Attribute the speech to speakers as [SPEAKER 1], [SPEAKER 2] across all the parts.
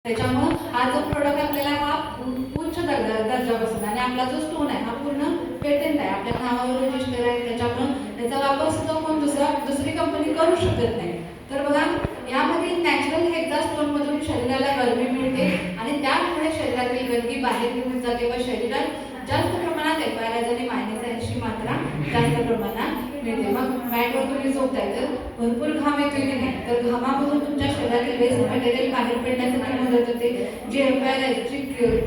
[SPEAKER 1] त्याच्यामुळे हा जो प्रोडक्ट आपल्याला हा उच्च दर्जा बसतो आणि आपला जो स्टोन आहे हा पूर्ण पेटंट आहे, आपल्या नावावर रजिस्टर आहे. त्याच्यामुळे त्याचा वापर सुद्धा कोण दुसरी कंपनी करू शकत नाही. तर बघा, यामध्ये नॅचरल हेक्सा स्टोन मधून शरीराला गरमी मिळते आणि त्यामुळे शरीरातील गंदगी बाहेर निघून जाते व शरीरात जास्त प्रमाणात FiRs आणि -80 मात्रा जास्त प्रमाणात मिळते. मग मॅटवर तुम्ही झोपताय तर भरपूर घाम येतोय की नाही, तर घामामधून तुमच्या शरीरातील वेस्ट मटेरियल बाहेर पडण्यासाठी मदत होते. जे FiRs ची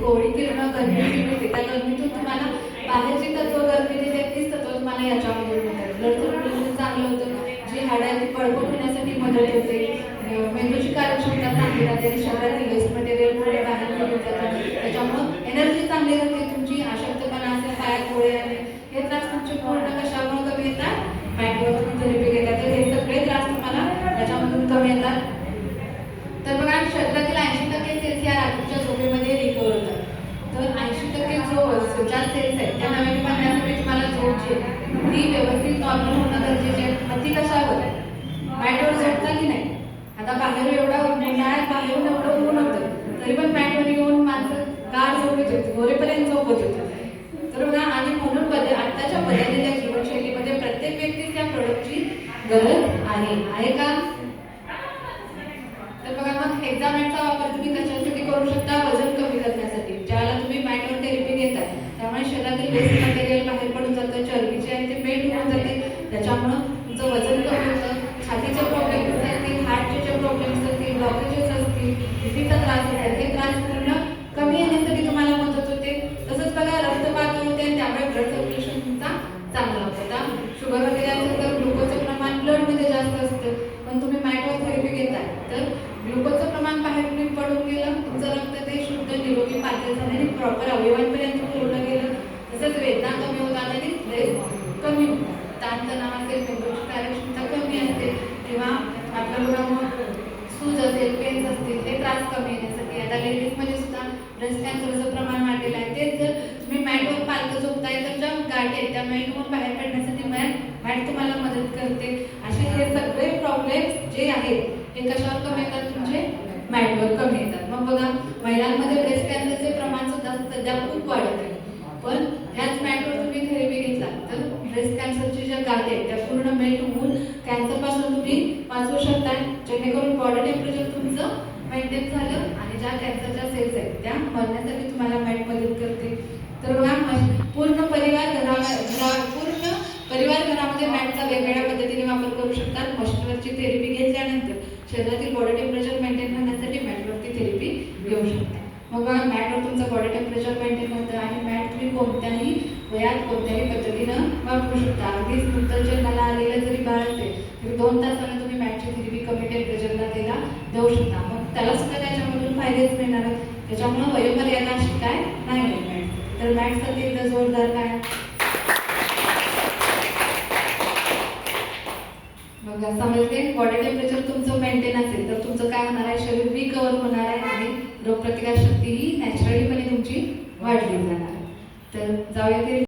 [SPEAKER 1] कोवळी किरण गरमी मिळते त्या गरमीतून तुम्हाला बाहेरची तत्व गरमी देते, तीच तत्व तुम्हाला याच्यामध्ये मिळतात. ब्लड सर्क्युलेशन चांगलं होतं, जी हाडाची बळकट होण्यासाठी मदत होते. मेंदूची कार्यक्षमता चांगली राहते आणि शरीरातील वेस्ट मटेरियल पुढे बाहेर निघून जातं. त्याच्यामुळे एनर्जी चांगली राहते तुमची. अशक्तपणा असेल, पायात गोळे आले, हे त्रास तुमचे पूर्ण कशामुळे कमी येतात? मॅटवर तुम्ही थेरपी घेतात तर हे सगळे त्रास तुम्हाला त्याच्यामधून कमी येतात. तर बघा, शरीरातील 80% सेल्स या रात्रीच्या झोपेमध्ये रिकवर होतात. तर 80% ज्या सेल्स आहेत त्या नवीन बनण्यासाठी तुम्हाला झोपची ती व्यवस्थित नॉर्मल होणं गरजेचे आहे. मग ती कशावर? मॅटवर झोपता की नाही? आता बाहेर एवढा उन्हाळ्यात बाहेरून एवढं ऊन होतं तरी पण मॅटवर येऊन माणसं गार झोपत होती, गोरेपर्यंत झोपत होती. तर बघा, आणि म्हणून आताच्या बदललेल्या जीवनशैलीमध्ये प्रत्येक व्यक्ती त्या प्रोडक्टची गरज आहे का? तर बघा, मग हेक्सा मॅटचा वापर तुम्ही कशासाठी करू शकता? वजन कमी करण्यासाठी. ज्याला तुम्ही मॅटवर थेरपी घेता त्यामुळे शरीरातील वेस्ट मटेरियल बाहेर पडून जातं, चरबीचे आहे ते मेल्ट होऊन जाते. त्याच्यामुळं तुमचं वजन कमी होतं. छातीचे प्रॉब्लेम्स असतील, हार्टचे जे प्रॉब्लेम्स असतील, ब्लॉकेजेस असतील, बीपीचा त्रास असेल, हे त्रास पूर्ण कमी येण्यासाठी तुम्हाला मदत होते. तसंच बघा, रक्तपातळ होते त्यामुळे ब्लड सर्क्युलेशन तुमचा चांगला होतं. आता शुगर वगैरे असेल तर ग्लुकोजचं प्रमाण ब्लडमध्ये जास्त असतं, पण तुम्ही मॅटवर थेरपी घेताय तर ग्लुकोजचं प्रमाण बाहेर पडून गेलं, तुमचं रक्त ते शुद्ध निरोगी पातळ झालं आणि प्रॉपर अवयवांपर्यंत पुरवलं गेलं. तसंच वेदना कमी होतात आणि स्ट्रेस कमी होतात. ताणतणाव असेल, मेंदूची कार्यक्षमता कमी असते किंवा आपल्या मुलांना सूज असेल, पेन्स असतील, ते त्रास कमी येण्यासाठी. आता लेडीजमध्ये सुद्धा ब्रेस्ट कॅन्सरचं प्रमाण वाढलेलं आहे. तेच जर तुम्ही मॅटवर पालतं झोपताय तर ज्या गाठी आहेत त्या मॅटवरून बाहेर काढण्यासाठी मॅट तुम्हाला मदत करते. असे हे सगळे प्रॉब्लेम्स जे आहेत हे कशावर कमी येतात? तुमचे मॅटवर कमी येतात. मग बघा, महिलांमध्ये ब्रेस्ट कॅन्सरचे प्रमाण सुद्धा सध्या खूप वाढत आहे, पण ह्याच मॅटवर तुम्ही थेरपी घेतला तर ब्रेस्ट कॅन्सरची ज्या गाठी आहेत त्या पूर्ण मेल्ट होऊन कॅन्सरपासून तुम्ही वाचवू शकता, जेणेकरून बॉडी टेम्परेचर तुमचं मेंटेन झालं आणि ज्या कॅन्सरच्या सेल्स आहेत त्या मरण्यासाठी तुम्हाला मॅट मदत करते. तर बघा, पूर्ण परिवार घरामध्ये मॅटचा वेगवेगळ्या पद्धतीने वापर करू शकतात. मशीनवरची थेरपी घेतल्यानंतर शरीरातील बॉडी टेम्परेचर मेंटेन करण्यासाठी मॅटवरती थेरपी घेऊ शकता. मग बघा, मॅटवर तुमचं बॉडी टेम्परेचर मेंटेन होतं आणि मॅट तुम्ही कोणत्याही वयात कोणत्याही पद्धतीनं वापरू शकता. अगदीच नुकतंच जन्माला आलेलं जरी बाळ असेल तरी 2 तासानं तुम्ही मॅटची थेरपी कमी टेम्परेचरला त्याला देऊ शकता. मग त्याला सुद्धा त्याच्यामधून फायदेच मिळणार आहेत. त्याच्यामुळे वयोमर्यादा अशी काय नाही आहे मॅट. तर मॅटसाठी एकदा जोरदार काय मग समजते. बॉडी टेम्परेचर तुमचं मेंटेन असेल तर तुमचं काय होणार आहे? शरीर रिकवर होणार आहे आणि रोगप्रतिकार शक्ती ही नॅचरलीपणे तुमची वाढली जाणार. तर जाऊया ते